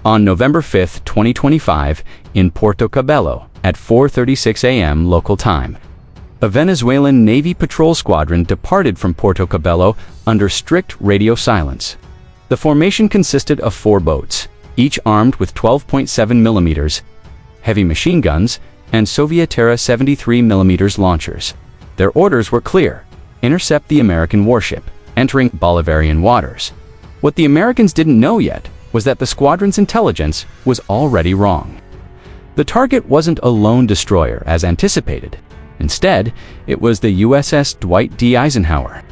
On November 5, 2025, in Puerto Cabello, at 4:36 a.m. local time, a Venezuelan Navy patrol squadron departed from Puerto Cabello under strict radio silence. The formation consisted of 4 boats, each armed with 12.7mm heavy machine guns and Sovietera 73mm launchers. Their orders were clear: intercept the American warship entering Bolivarian waters. What the Americans didn't know yet was that the squadron's intelligence was already wrong. The target wasn't a lone destroyer as anticipated. Instead, it was the USS Dwight D. Eisenhower,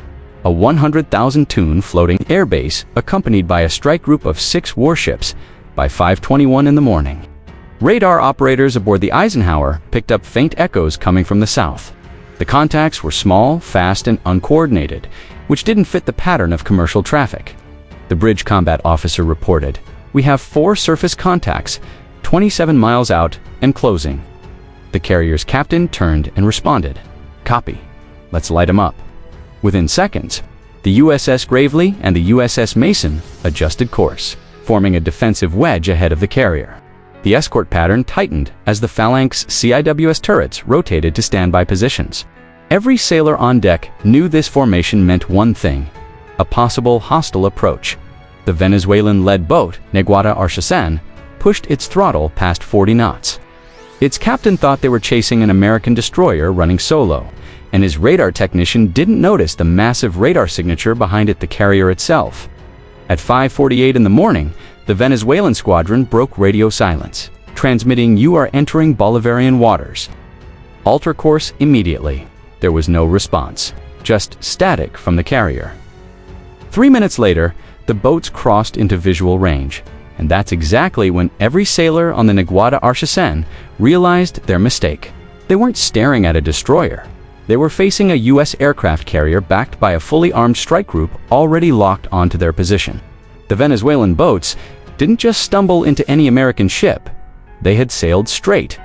a 100,000-ton floating airbase accompanied by a strike group of 6 warships by 5:21 in the morning. Radar operators aboard the Eisenhower picked up faint echoes coming from the south. The contacts were small, fast, and uncoordinated, which didn't fit the pattern of commercial traffic. The bridge combat officer reported, "We have 4 surface contacts, 27 miles out and closing." The carrier's captain turned and responded, "Copy. Let's light 'em up." Within seconds, the USS Gravely and the USS Mason adjusted course, forming a defensive wedge ahead of the carrier. The escort pattern tightened as the Phalanx CIWS turrets rotated to standby positions. Every sailor on deck knew this formation meant one thing: a possible hostile approach. The Venezuelan-led boat, Naval Archison, pushed its throttle past 40 knots. Its captain thought they were chasing an American destroyer running solo, and his radar technician didn't notice the massive radar signature behind it, the carrier itself. At 5:48 in the morning, the Venezuelan squadron broke radio silence, transmitting, "You are entering Bolivarian waters. Alter course immediately." There was no response, just static from the carrier. 3 minutes later, the boats crossed into visual range, and that's exactly when every sailor on the Naval Archison realized their mistake. They weren't staring at a destroyer. They were facing a U.S. aircraft carrier backed by a fully armed strike group already locked onto their position. The Venezuelan boats didn't just stumble into any American ship. They had sailed straight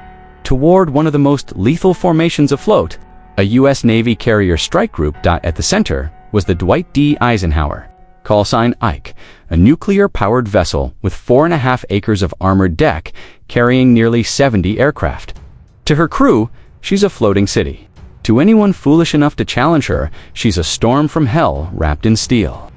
toward one of the most lethal formations afloat, a U.S. Navy carrier strike group. At the center was the Dwight D. Eisenhower, callsign Ike, a nuclear-powered vessel with 4.5 acres of armored deck carrying nearly 70 aircraft. To her crew, she's a floating city. To anyone foolish enough to challenge her, she's a storm from hell wrapped in steel.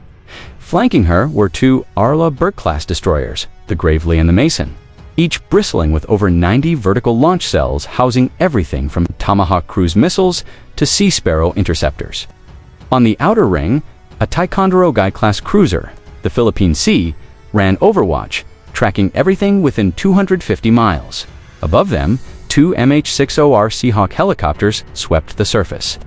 Flanking her were 2 Arleigh Burke-class destroyers, the Gravely and the Mason, each bristling with over 90 vertical launch cells housing everything from Tomahawk cruise missiles to Sea Sparrow interceptors. On the outer ring, a Ticonderoga-class cruiser, the Philippine Sea, ran overwatch, tracking everything within 250 miles. Above them, 2 MH-60R Seahawk helicopters swept the surface,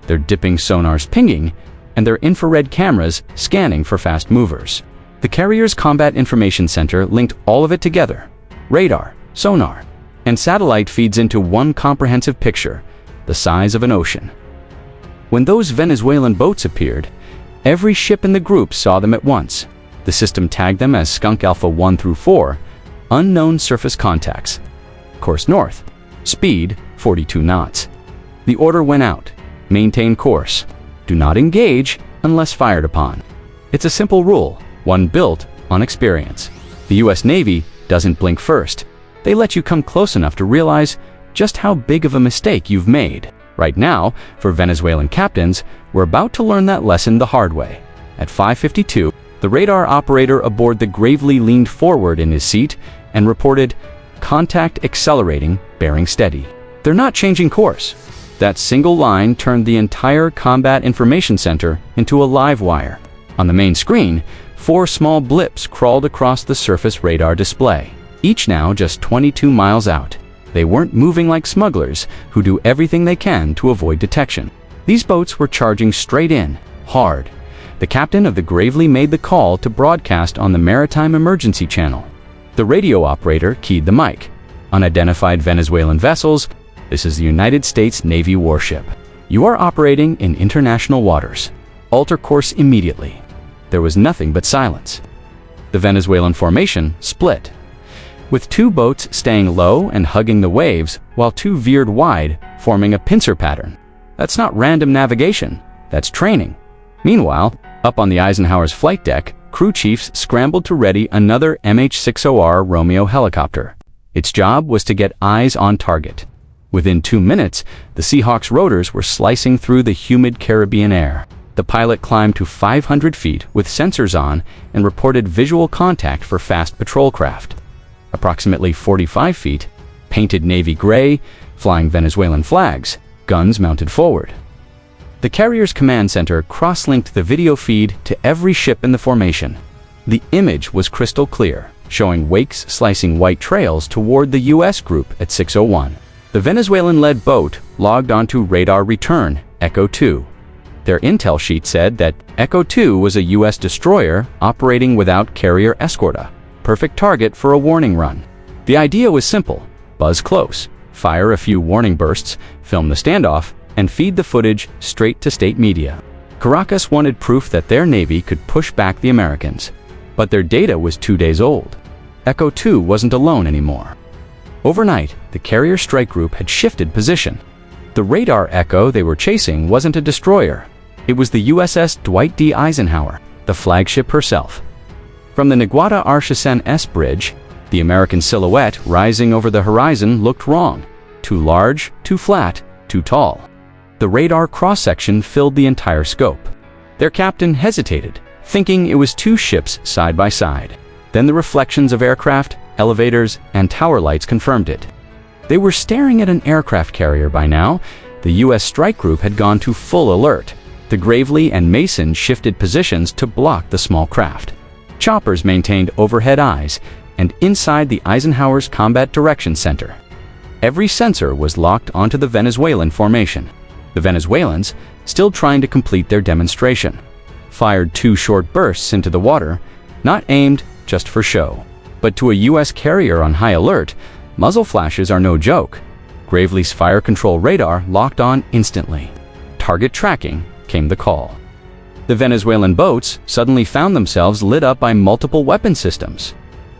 their dipping sonars pinging and their infrared cameras scanning for fast movers. The carrier's Combat Information Center linked all of it together: radar, sonar, and satellite feeds into one comprehensive picture, the size of an ocean. When those Venezuelan boats appeared, every ship in the group saw them at once. The system tagged them as Skunk Alpha 1 through 4, unknown surface contacts. Course north, speed 42 knots. The order went out: maintain course. Do not engage unless fired upon. It's a simple rule, one built on experience. The U.S. Navy doesn't blink first. They let you come close enough to realize just how big of a mistake you've made. Right now, for Venezuelan captains, we're about to learn that lesson the hard way. At 5:52, the radar operator aboard the Gravely leaned forward in his seat and reported, "Contact accelerating, bearing steady." They're not changing course. That single line turned the entire Combat Information Center into a live wire. On the main screen, 4 small blips crawled across the surface radar display, each now just 22 miles out. They weren't moving like smugglers who do everything they can to avoid detection. These boats were charging straight in, hard. The captain of the Gravely made the call to broadcast on the Maritime Emergency Channel. The radio operator keyed the mic. "Unidentified Venezuelan vessels. This is the United States Navy warship. You are operating in international waters. Alter course immediately." There was nothing but silence. The Venezuelan formation split, with 2 boats staying low and hugging the waves, while 2 veered wide, forming a pincer pattern. That's not random navigation, that's training. Meanwhile, up on the Eisenhower's flight deck, crew chiefs scrambled to ready another MH-60R Romeo helicopter. Its job was to get eyes on target. Within 2 minutes, the Seahawk's rotors were slicing through the humid Caribbean air. The pilot climbed to 500 feet with sensors on and reported visual contact for fast patrol craft. Approximately 45 feet, painted navy gray, flying Venezuelan flags, guns mounted forward. The carrier's command center cross-linked the video feed to every ship in the formation. The image was crystal clear, showing wakes slicing white trails toward the U.S. group at 6:01. The Venezuelan-led boat logged onto radar return, Echo 2. Their intel sheet said that Echo 2 was a U.S. destroyer operating without carrier escort, a perfect target for a warning run. The idea was simple: buzz close, fire a few warning bursts, film the standoff, and feed the footage straight to state media. Caracas wanted proof that their Navy could push back the Americans. But their data was 2 days old. Echo 2 wasn't alone anymore. Overnight, the carrier strike group had shifted position. The radar Echo they were chasing wasn't a destroyer. It was the USS Dwight D. Eisenhower, the flagship herself. From the Naguada Archisen S bridge, the American silhouette rising over the horizon looked wrong. Too large, too flat, too tall. The radar cross-section filled the entire scope. Their captain hesitated, thinking it was two ships side by side. Then the reflections of aircraft, elevators, and tower lights confirmed it. They were staring at an aircraft carrier by now. The U.S. strike group had gone to full alert. The Gravely and Mason shifted positions to block the small craft. Choppers maintained overhead eyes, and inside the Eisenhower's Combat Direction Center, every sensor was locked onto the Venezuelan formation. The Venezuelans, still trying to complete their demonstration, fired 2 short bursts into the water, not aimed, just for show. But to a U.S. carrier on high alert, muzzle flashes are no joke. Gravely's fire control radar locked on instantly. Target tracking came the call. The Venezuelan boats suddenly found themselves lit up by multiple weapon systems.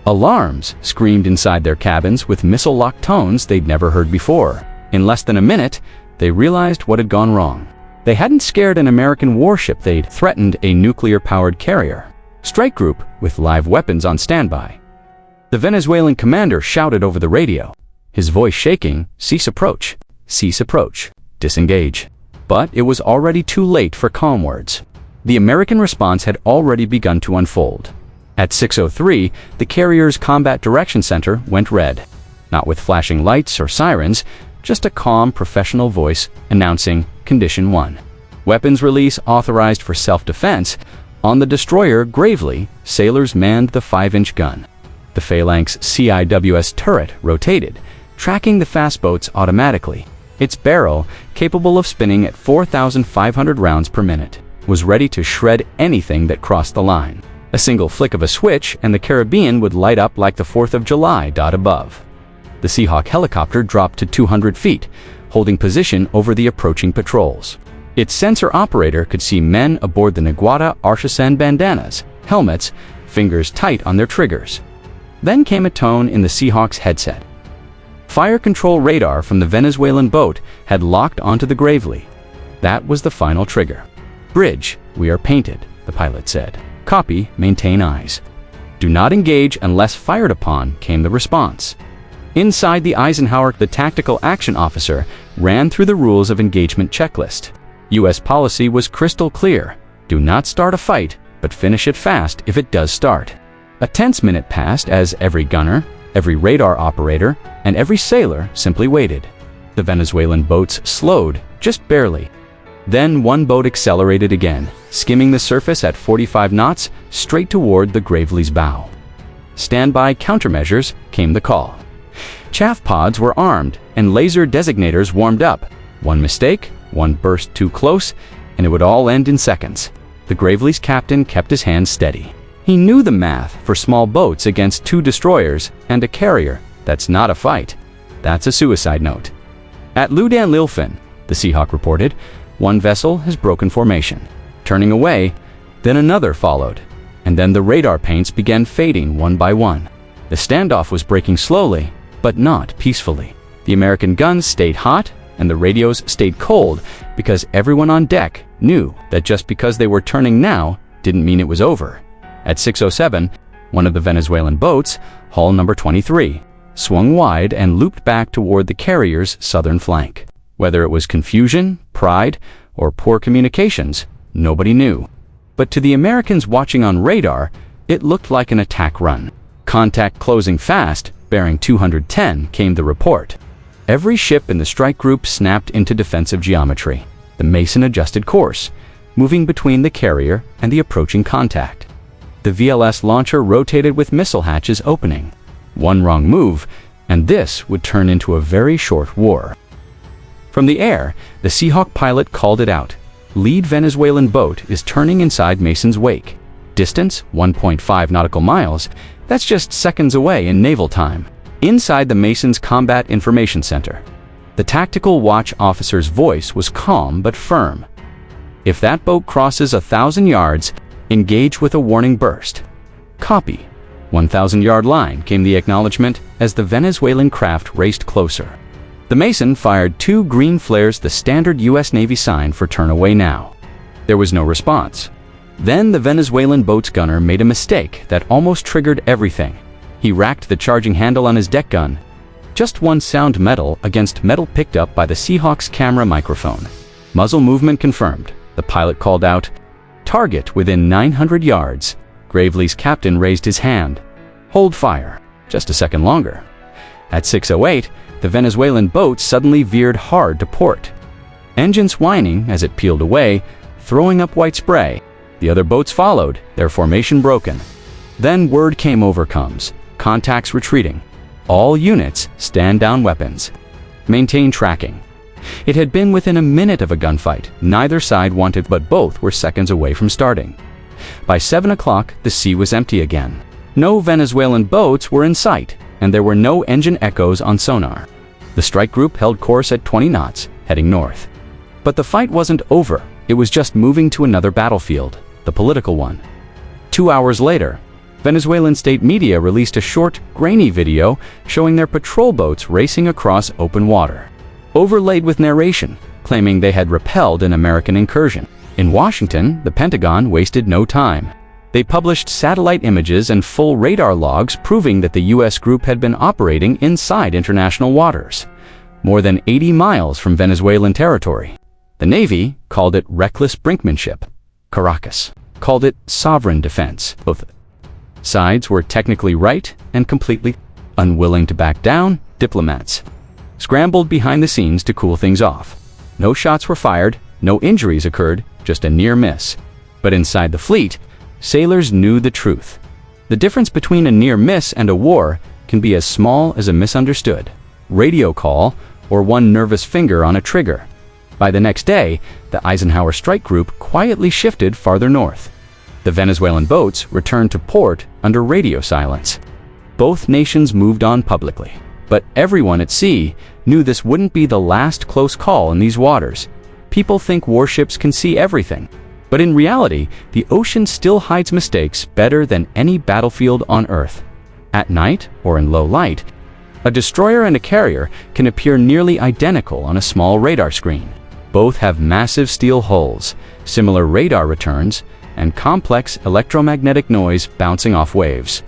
Alarms screamed inside their cabins with missile-locked tones they'd never heard before. In less than a minute, they realized what had gone wrong. They hadn't scared an American warship, they'd threatened a nuclear-powered carrier. Strike group with live weapons on standby. The Venezuelan commander shouted over the radio, his voice shaking, "Cease approach, cease approach, disengage." But it was already too late for calm words. The American response had already begun to unfold. At 6:03, the carrier's Combat Direction Center went red. Not with flashing lights or sirens, just a calm, professional voice announcing Condition 1. Weapons release authorized for self-defense. On the destroyer Gravely, sailors manned the 5-inch gun. The Phalanx CIWS turret rotated, tracking the fast boats automatically. Its barrel, capable of spinning at 4,500 rounds per minute, was ready to shred anything that crossed the line. A single flick of a switch and the Caribbean would light up like the 4th of July dot above. The Seahawk helicopter dropped to 200 feet, holding position over the approaching patrols. Its sensor operator could see men aboard the Naguada Archisen bandanas, helmets, fingers tight on their triggers. Then came a tone in the Seahawk's headset. Fire control radar from the Venezuelan boat had locked onto the Gravely. That was the final trigger. "Bridge, we are painted," the pilot said. "Copy, maintain eyes." "Do not engage unless fired upon," came the response. Inside the Eisenhower, the tactical action officer ran through the rules of engagement checklist. U.S. policy was crystal clear. Do not start a fight, but finish it fast if it does start. A tense minute passed as every gunner, every radar operator, and every sailor simply waited. The Venezuelan boats slowed, just barely. Then one boat accelerated again, skimming the surface at 45 knots, straight toward the Gravely's bow. Standby countermeasures came the call. Chaff pods were armed, and laser designators warmed up. One mistake, one burst too close, and it would all end in seconds. The Gravely's captain kept his hands steady. He knew the math for small boats against 2 destroyers and a carrier. That's not a fight. That's a suicide note. At Ludan Lilfin, the Seahawk reported, one vessel has broken formation. Turning away, then another followed, and then the radar paints began fading one by one. The standoff was breaking slowly, but not peacefully. The American guns stayed hot, and the radios stayed cold because everyone on deck knew that just because they were turning now didn't mean it was over. At 6:07, one of the Venezuelan boats, hull number 23, swung wide and looped back toward the carrier's southern flank. Whether it was confusion, pride, or poor communications, nobody knew. But to the Americans watching on radar, it looked like an attack run. Contact closing fast, bearing 210, came the report. Every ship in the strike group snapped into defensive geometry. The Mason adjusted course, moving between the carrier and the approaching contact. The VLS launcher rotated with missile hatches opening. One wrong move, and this would turn into a very short war. From the air, the Seahawk pilot called it out. Lead Venezuelan boat is turning inside Mason's wake. Distance, 1.5 nautical miles. That's just seconds away in naval time. Inside the Mason's Combat Information Center, the tactical watch officer's voice was calm but firm. If that boat crosses 1,000 yards, engage with a warning burst. Copy. 1,000-yard line, came the acknowledgement as the Venezuelan craft raced closer. The Mason fired 2 green flares, the standard U.S. Navy sign for turn away now. There was no response. Then the Venezuelan boat's gunner made a mistake that almost triggered everything. He racked the charging handle on his deck gun. Just one sound, metal against metal, picked up by the Seahawk's camera microphone. Muzzle movement confirmed. The pilot called out, "Target within 900 yards. Gravely's captain raised his hand. Hold fire. Just a second longer. At 6:08, the Venezuelan boat suddenly veered hard to port. Engines whining as it peeled away, throwing up white spray. The other boats followed, their formation broken. Then word came over comes. Contacts retreating. All units stand down weapons. Maintain tracking. It had been within a minute of a gunfight. Neither side wanted, but both were seconds away from starting. By 7 o'clock, the sea was empty again. No Venezuelan boats were in sight, and there were no engine echoes on sonar. The strike group held course at 20 knots, heading north. But the fight wasn't over. It was just moving to another battlefield, the political one. 2 hours later, Venezuelan state media released a short, grainy video showing their patrol boats racing across open water, overlaid with narration, claiming they had repelled an American incursion. In Washington, the Pentagon wasted no time. They published satellite images and full radar logs proving that the U.S. group had been operating inside international waters, more than 80 miles from Venezuelan territory. The Navy called it reckless brinkmanship. Caracas called it sovereign defense. Both sides were technically right and completely unwilling to back down. Diplomats scrambled behind the scenes to cool things off. No shots were fired, no injuries occurred, just a near miss. But inside the fleet, sailors knew the truth. The difference between a near miss and a war can be as small as a misunderstood radio call or one nervous finger on a trigger. By the next day, the Eisenhower strike group quietly shifted farther north. The Venezuelan boats returned to port under radio silence. Both nations moved on publicly, but everyone at sea knew this wouldn't be the last close call in these waters. People think warships can see everything, but in reality, the ocean still hides mistakes better than any battlefield on Earth. At night, or in low light, a destroyer and a carrier can appear nearly identical on a small radar screen. Both have massive steel hulls, similar radar returns, and complex electromagnetic noise bouncing off waves.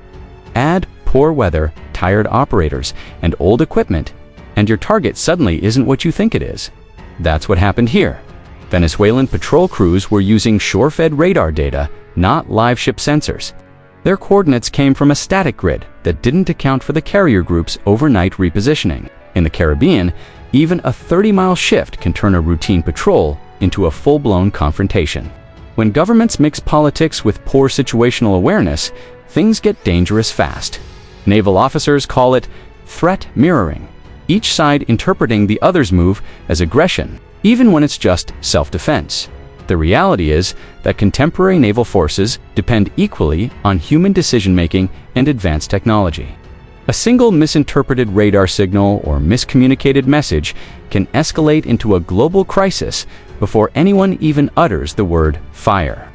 Add poor weather, tired operators, and old equipment, and your target suddenly isn't what you think it is. That's what happened here. Venezuelan patrol crews were using shore-fed radar data, not live ship sensors. Their coordinates came from a static grid that didn't account for the carrier group's overnight repositioning. In the Caribbean, even a 30-mile shift can turn a routine patrol into a full-blown confrontation. When governments mix politics with poor situational awareness, things get dangerous fast. Naval officers call it threat mirroring, each side interpreting the other's move as aggression, even when it's just self-defense. The reality is that contemporary naval forces depend equally on human decision-making and advanced technology. A single misinterpreted radar signal or miscommunicated message can escalate into a global crisis before anyone even utters the word fire.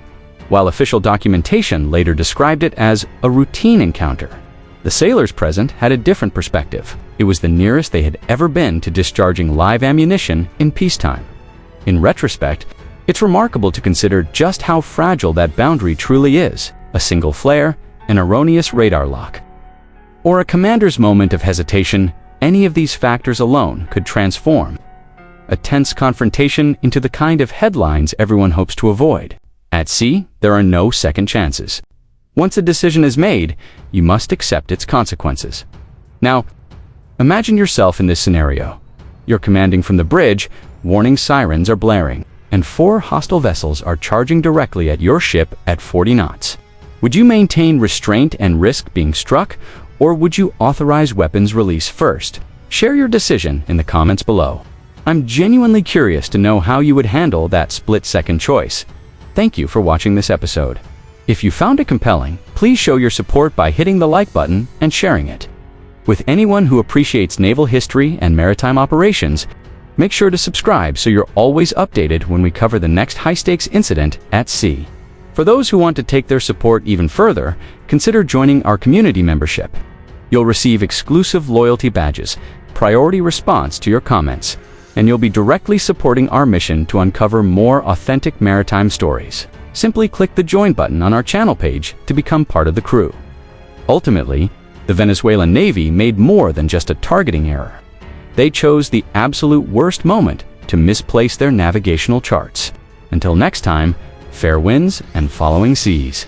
While official documentation later described it as a routine encounter, the sailors present had a different perspective. It was the nearest they had ever been to discharging live ammunition in peacetime. In retrospect, it's remarkable to consider just how fragile that boundary truly is. a single flare, an erroneous radar lock, or a commander's moment of hesitation. Any of these factors alone could transform a tense confrontation into the kind of headlines everyone hopes to avoid. At sea, there are no second chances. Once a decision is made, you must accept its consequences. Now, imagine yourself in this scenario. You're commanding from the bridge, warning sirens are blaring, and 4 hostile vessels are charging directly at your ship at 40 knots. Would you maintain restraint and risk being struck, or would you authorize weapons release first? Share your decision in the comments below. I'm genuinely curious to know how you would handle that split-second choice. Thank you for watching this episode. If you found it compelling, please show your support by hitting the like button and sharing it. With anyone who appreciates naval history and maritime operations, make sure to subscribe so you're always updated when we cover the next high-stakes incident at sea. For those who want to take their support even further, consider joining our community membership. You'll receive exclusive loyalty badges, priority response to your comments, and you'll be directly supporting our mission to uncover more authentic maritime stories. Simply click the Join button on our channel page to become part of the crew. Ultimately, the Venezuelan Navy made more than just a targeting error. They chose the absolute worst moment to misplace their navigational charts. Until next time, fair winds and following seas.